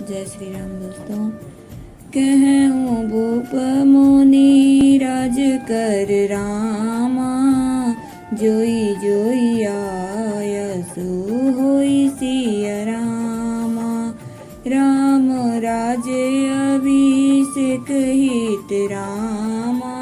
जय श्री राम दोस्तों। कहूँ भूप मुनि राज कर रामा, जोई जोई आयसु होई सिया रामा। राम राज अभिषेक हित रामा,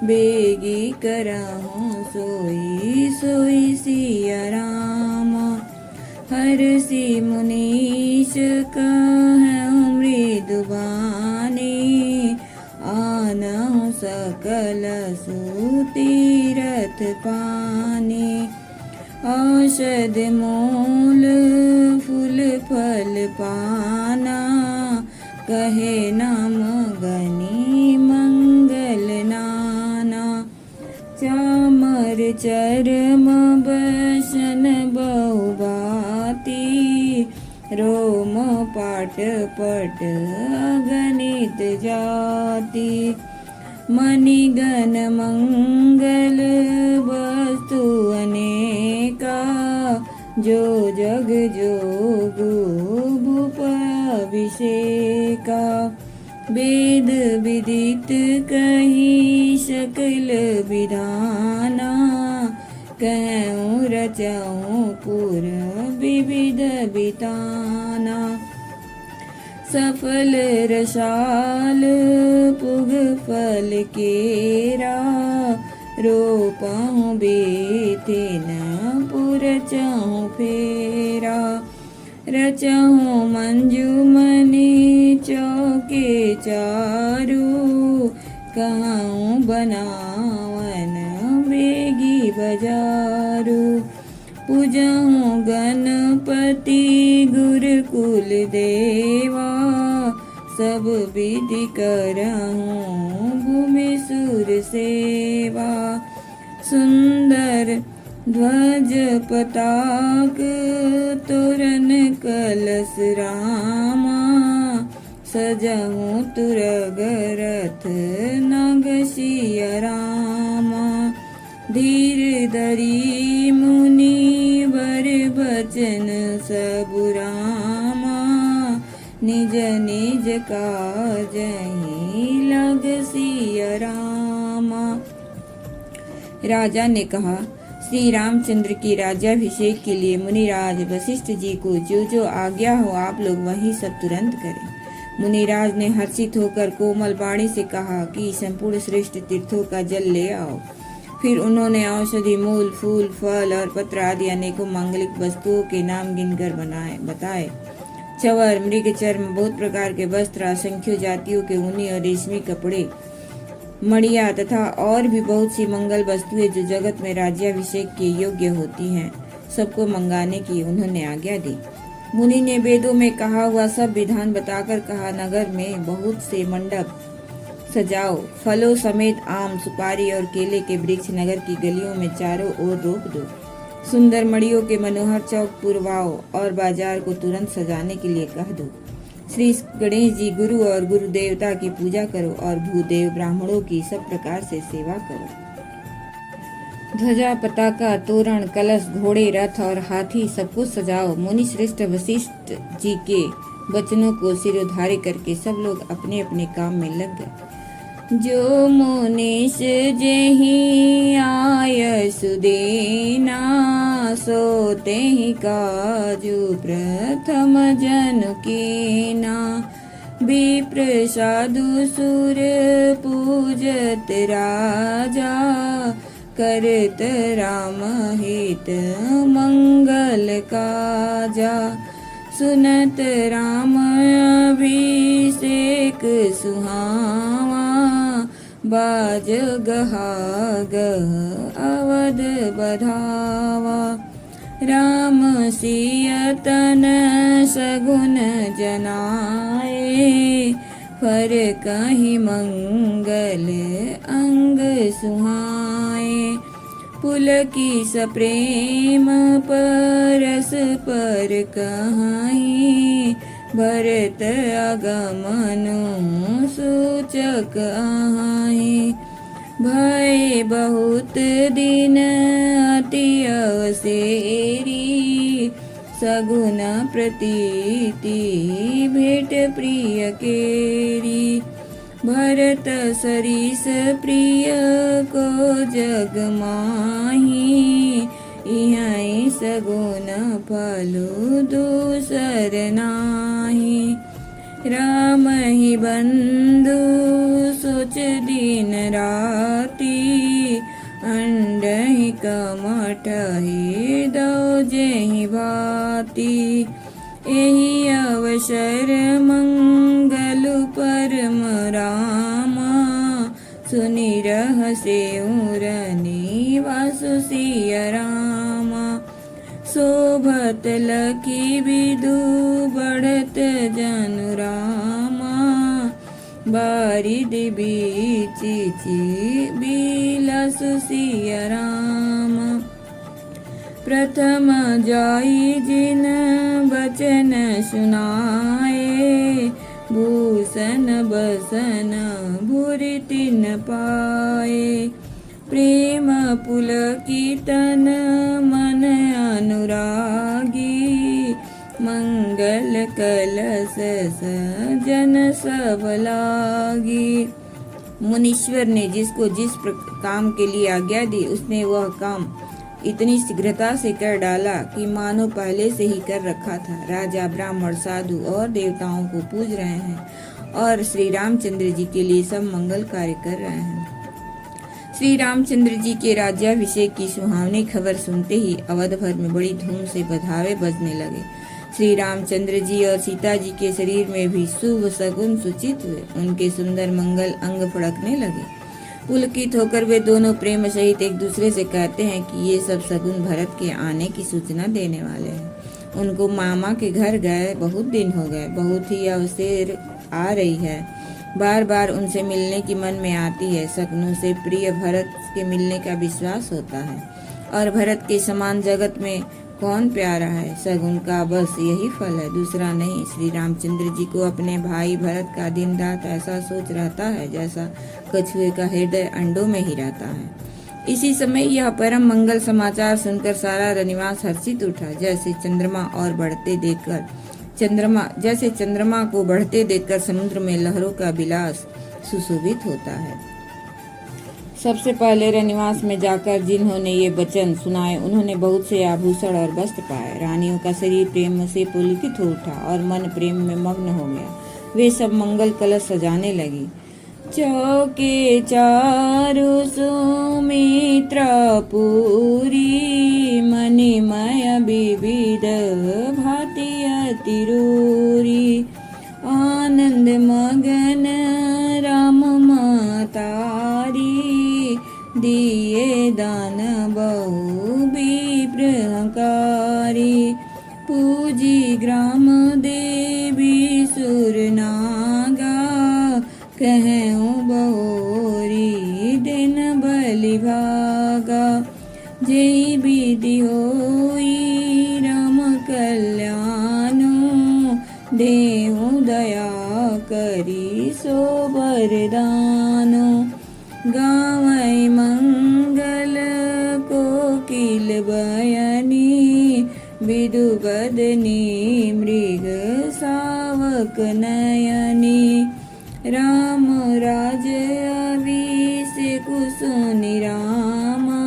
बेगी करहूँ सोई सोई सिया रामा। हर्षि मुनीश कहूँ मृदुबानी, आनहु सकल सुतीरथ पानी। औषध मूल फूल फल पाना, कहे नाम गनि मंगल नाना। चामर चरम बसन बहुबाती, रोम पाट पट अगणित जाति। मणिगण मंगल वस्तु अनेका, जो जग जोगु भूप अभिषेका। वेद विदित कही सकल विधाना, कहूँ रचऊँ पुर विविध बिताना। सफल रसाल पुग फल केरा, रोपऊँ बेथे न पुरचऊँ फेरा। रचऊँ मंजुमनि चौके चारू, कहूँ बनावन बेगी बजारू। पूजऊँ गणपति गुरुकुल देवा, सब विधि करहूँ भूमि सुर सेवा। सुंदर ध्वज पताक तोरण कलश रामा, सजऊँ तुरग रथ नाग सिया रामा। धीर धरी मुनि वर बचन सब रामा, निज निज काजहि लग सिया रामा। राजा ने कहा, श्री रामचंद्र की राज्याभिषेक के लिए मुनिराज वशिष्ठ जी को जो जो आज्ञा हो आप लोग वही सब तुरंत करें। मुनिराज ने हर्षित होकर कोमल वाणी से कहा कि संपूर्ण श्रेष्ठ तीर्थों का जल ले आओ। फिर उन्होंने औषधि मूल फूल फल और पत्र आदि अनेकों मांगलिक वस्तुओं के नाम गिनकर बताए। चवर मृग चर्म बहुत प्रकार के वस्त्र, असंख्य जातियों के ऊनी और रेशमी कपड़े, मणिया तथा और भी बहुत सी मंगल वस्तुएं जो जगत में राज्याभिषेक के योग्य होती हैं, सबको मंगाने की उन्होंने आज्ञा दी। मुनि ने वेदों में कहा हुआ सब विधान बताकर कहा, नगर में बहुत से मंडप सजाओ, फलों समेत आम सुपारी और केले के वृक्ष नगर की गलियों में चारों ओर रोप दो। सुंदर मणियों के मनोहर चौक पुरवाओ और बाजार को तुरंत सजाने के लिए कह दो। श्री गणेश जी गुरु और गुरु देवता की पूजा करो और भूदेव ब्राह्मणों की सब प्रकार से सेवा करो। ध्वजा पताका तोरण कलश घोड़े रथ और हाथी सब कुछ सजाओ। मुनि श्रेष्ठ वशिष्ठ जी के वचनों को सिरोधार्य करके सब लोग अपने अपने काम में लग गए। जो मुनीश जेहि आयसु देना, सोते ही काजु प्रथम जनु कीना। विप्र साधु सुर पूजत राजा, करत राम हित मंगल काजा। सुनत राम अभिषेक सुहावा, बाज गहा गह अवध बधावा। राम सिय तन सगुन जनाए, फर कहीं मंगल अंग सुहाए। पुलकी सप्रेम परस पर कहीं, भरत आगमनु सूचक आहि। भय बहुत दिन अति अवसेरी, सगुन प्रतीति भेट प्रिय केरी। भरत सरिस प्रिय को जग माही, इहाँ सगुन फलु दूसर नाही। राम ही बंधु सोच दिन राती, अंडहि कमठ ही दो जेहि भाती। एहि अवसर मंगलु परम रामा, सुनि रहसे निवासु सिय रामा। शोभत लखी बिदु बढ़त जनु रामा, बारिदि बीचिचि बिलसु सिय रामा। प्रथम जाई जिन बचन सुनाए, भूषण बसन भूरि तिन पाए। प्रेम पुलकितन मन अनुरागी, मंगल कलश सजन सब लागी। मुनीश्वर ने जिसको जिस काम के लिए आज्ञा दी, उसने वह काम इतनी शीघ्रता से कर डाला कि मानो पहले से ही कर रखा था। राजा, ब्राह्मण, साधु और देवताओं को पूज रहे हैं और श्री रामचंद्र जी के लिए सब मंगल कार्य कर रहे हैं। श्री रामचंद्र जी के राज्याभिषेक की सुहावनी खबर सुनते ही अवध भर में बड़ी धूम से बधावे बजने लगे। श्री रामचंद्र जी और सीता जी के शरीर में भी शुभ सगुन सूचित हुए। उनके सुंदर मंगल अंग फड़कने लगे। पुलकित होकर वे दोनों प्रेम सहित एक दूसरे से कहते हैं कि ये सब सगुन भरत के आने की सूचना देने वाले हैं। उनको मामा के घर गए बहुत दिन हो गए, बहुत ही अवसर आ रही है। बार बार उनसे मिलने की मन में आती है। शकुनों से प्रिय भरत के मिलने का विश्वास होता है, और भरत के समान जगत में कौन प्यारा है। शकुन का बस यही फल है, दूसरा नहीं। श्री रामचंद्र जी को अपने भाई भरत का दिन रात ऐसा सोच रहता है जैसा कछुए का हृदय अंडों में ही रहता है। इसी समय यह परम मंगल समाचार सुनकर सारा रनिवास हर्षित उठा। जैसे चंद्रमा को बढ़ते देखकर समुद्र में लहरों का विलास सुशोभित होता है। सबसे पहले रनिवास में जाकर जिन्होंने ये वचन सुनाए, उन्होंने बहुत से आभूषण और वस्त्र पाए। रानियों का शरीर प्रेम से पुलकित हो उठा और मन प्रेम में मग्न हो गया। वे सब मंगल कलश सजाने लगी। चौके चारु सुमित्रा पूरी, मणिमय विविध भांति अतिरूरी। आनंद मगन राम मतारी, दिए दान बहु विप्रहकारी। पूजी ग्राम देवी सुर नागा, कहूँ बहोरी दिन बलि भागा। जय विधि होई राम कल्याणो, देहु दया करी सो वरदानो। गावै मंगल कोकिल बयनी, विदु बदनी मृग सावक नयनी। राम राज अभिषेक सुनि रामा,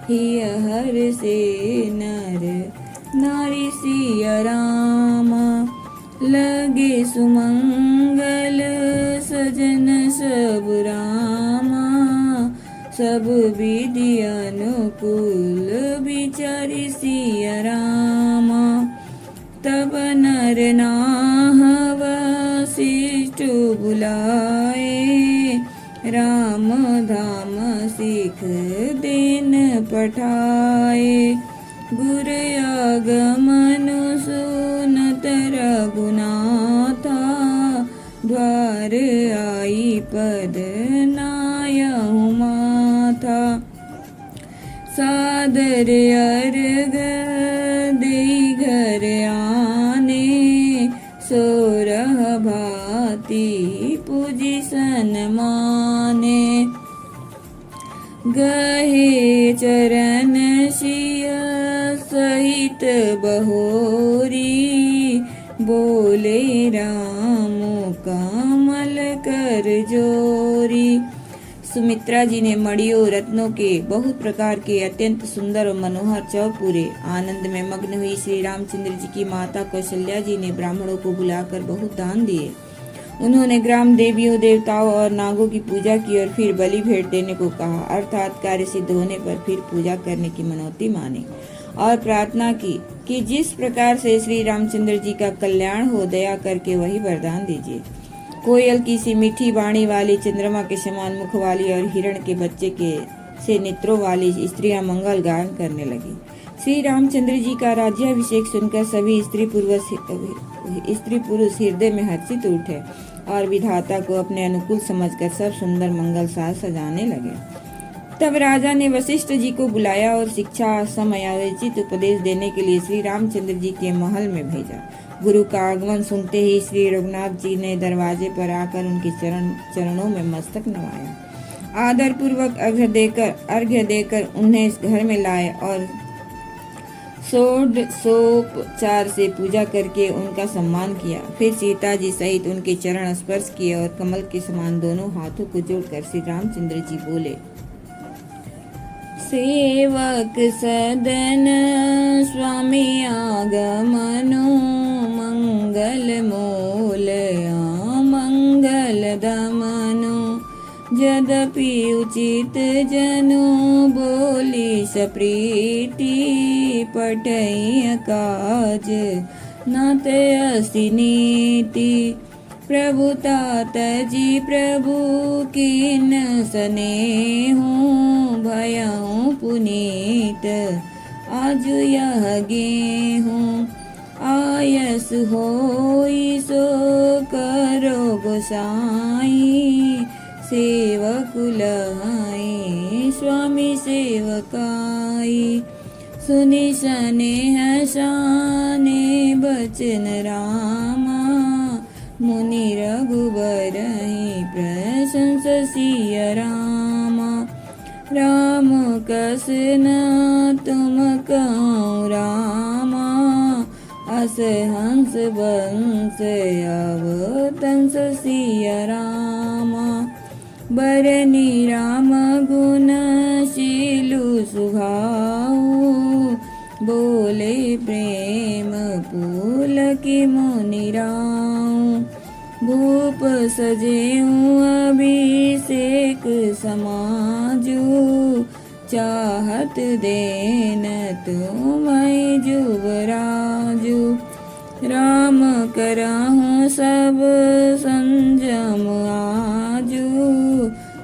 हिय हर से नर नारी सिय रामा। लगे सुमंगल सजन सब रामा, सब विधि अनुकूल विचारि सिय रामा। तब नर नाहव शिष्ट बुलाए, राम धाम सिख दिन पठाए। गुर आगमन सुनत रघुनाथा, द्वार आई पद नायहु माथा। सादर अर्घ देई घर आने, सोरह भांति पूजी सन्माने। गहे चरण सिय सहित बहोरी, बोले राम कमल कर जोरी। सुमित्रा जी ने मणियों रत्नों के बहुत प्रकार के अत्यंत सुंदर और मनोहर चौपूरे आनंद में मग्न हुई श्री रामचंद्र जी की माता कौशल्या जी ने ब्राह्मणों को बुलाकर बहुत दान दिए। उन्होंने ग्राम देवियों देवताओं और नागों की पूजा की और फिर बलि भेंट देने को कहा, अर्थात कार्य सिद्ध होने पर फिर पूजा करने की मनौती मानी और प्रार्थना की कि जिस प्रकार से श्री रामचंद्र जी का कल्याण हो दया करके वही वरदान दीजिए। कोयल की सी मीठी वाणी वाली, चंद्रमा के समान मुख वाली और हिरण के बच्चे के से नेत्रों वाली स्त्रियां मंगल गान करने लगी। श्री रामचंद्र जी का राज्याभिषेक सुनकर सभी स्त्री पुरुष हृदय में हर्षित उठे और विधाता को अपने अनुकूल समझकर सब सुंदर मंगल साज सजाने लगे। तब राजा ने वशिष्ठ जी को बुलाया और शिक्षा समयावचित उपदेश देने के लिए श्री रामचंद्र जी के महल में भेजा। गुरु का आगमन सुनते ही श्री रघुनाथ जी ने दरवाजे पर आकर उनके चरणों में मस्तक नवाया। आदर पूर्वक अर्घ्य देकर उन्हें घर में लाए और षोडशोपचार से पूजा करके उनका सम्मान किया। फिर सीता जी सहित उनके चरण स्पर्श किए और कमल के समान दोनों हाथों को जोड़कर श्री रामचंद्र जी बोले, सेवक सदन स्वामी आगमनो मंगल मूल मंगल दमनो। यद्यपि उचित जनो बोली सप्रीति पठय काज नात अस्ति नीति। प्रभुतात जी प्रभु किन स्नेहु भयउ पुनीत। आज यह गेहूँ आयस होई सो करो गोसाई। सेवक लहाई स्वामी सेवकाई। सुनि स्नेह शाने बचन रामा। मुनि रघुबर प्रशंस सिय रामा। राम कस न तुम कहूँ रामा। अस हंस बंस अवतंस सिय रामा। बरनी राम गुण शीलु सुभाऊ। बोले प्रेम पुलकी मुनि राऊ। भूप सजेऊँ अभिषेक समाजू। चाहत देन तुम्हें जुबराजू। राम कराहूँ सब संजम आजू।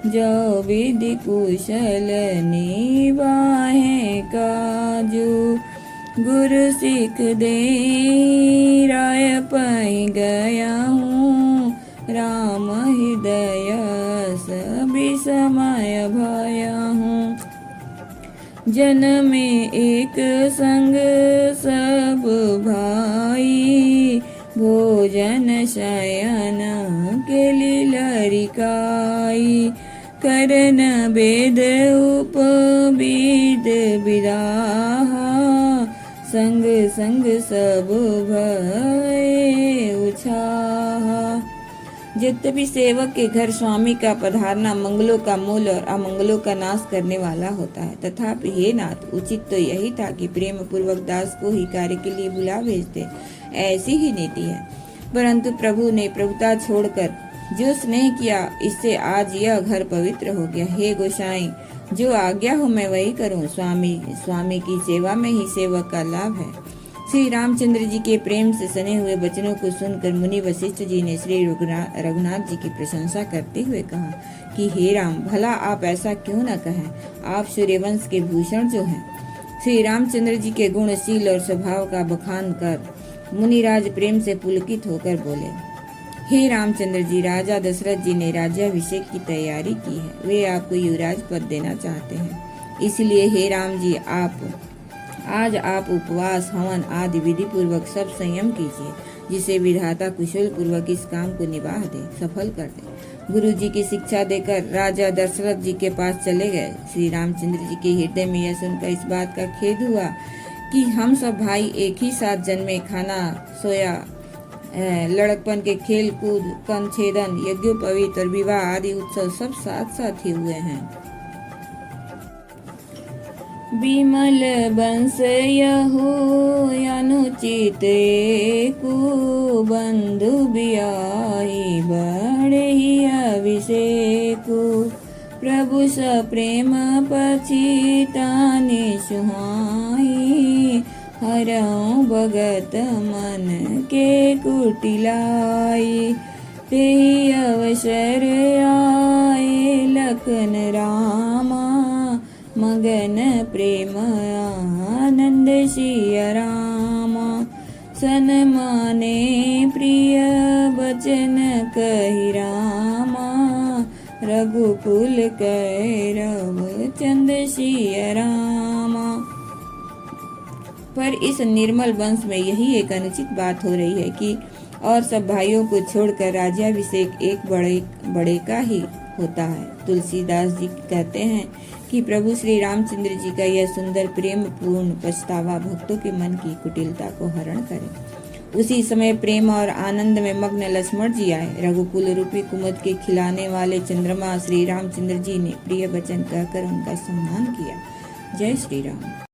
जो विधि कुशल निवाहे काजू। गुरु सिख दे राय पाई गया हूँ। राम हृदय सभी समय भया हूँ। जन में एक संग सब भाई। भोजन शयन के लीलरिकाई। करन वेद उपविद विदाहा। संग संग सब भय उछाहा। यद्यपि सेवक के घर स्वामी का पधारना मंगलों का मूल और अमंगलों का नाश करने वाला होता है, तथापि हे नाथ, उचित तो यही था कि प्रेम पूर्वक दास को ही कार्य के लिए बुला भेजते। ऐसी ही नीति है। परंतु प्रभु ने प्रभुता छोड़कर जो स्नेह किया, इससे आज यह घर पवित्र हो गया। हे गोसाई, जो आज्ञा हो मैं वही करूं। स्वामी की सेवा में ही सेवक का लाभ है। श्री रामचंद्र जी के प्रेम से सने हुए वचनों को सुनकर मुनि वशिष्ठ जी ने श्री रघुनाथ जी की प्रशंसा करते हुए कहा कि हे राम, भला आप ऐसा क्यों न कहें। आप सूर्यवंश के भूषण जो हैं। श्री रामचंद्र जी के गुणशील और स्वभाव का बखान कर मुनिराज प्रेम से पुलकित होकर बोले, हे रामचंद्र जी, राजा दशरथ जी ने राज्याभिषेक की तैयारी की है। वे आपको युवराज पद देना चाहते हैं। इसलिए हे राम जी, आज आप उपवास, हवन आदि विधि पूर्वक सब संयम कीजिए, जिसे विधाता कुशल पूर्वक इस काम को निभा दे, सफल कर दे। गुरु जी की शिक्षा देकर राजा दशरथ जी के पास चले गए। श्री रामचंद्र जी के हृदय में यह सुनकर इस बात का खेद हुआ कि हम सब भाई एक ही साथ जन्मे, खाना सोया लड़कपन के खेल कूद, कंछेदन, यज्ञोपवीत और विवाह आदि उत्सव सब साथ साथ ही हुए हैं। विमल बंश यहु अनुचित को बंधु बियाही बड़े ही अभिषेकु प्रभु स प्रेम पछितानि सुहाई हरऊँ भगत मन के कुटिलाई तेहि अवसर आए लखन रामा मगन प्रेम आनंद सिया रामा सन्माने प्रिय बचन कहि रामा रघुकुल कैरव चंद सिया रामा। पर इस निर्मल वंश में यही एक अनुचित बात हो रही है कि और सब भाइयों को छोड़कर राज्याभिषेक एक बड़े का ही होता है। तुलसीदास जी कहते हैं कि प्रभु श्री रामचंद्र जी का यह सुंदर प्रेम पूर्ण पछतावा भक्तों के मन की कुटिलता को हरण करे। उसी समय प्रेम और आनंद में मग्न लक्ष्मण जी आए। रघुकुल रूपी कुमुद के खिलाने वाले चंद्रमा श्री रामचंद्र जी ने प्रिय वचन कहकर उनका सम्मान किया। जय श्री राम।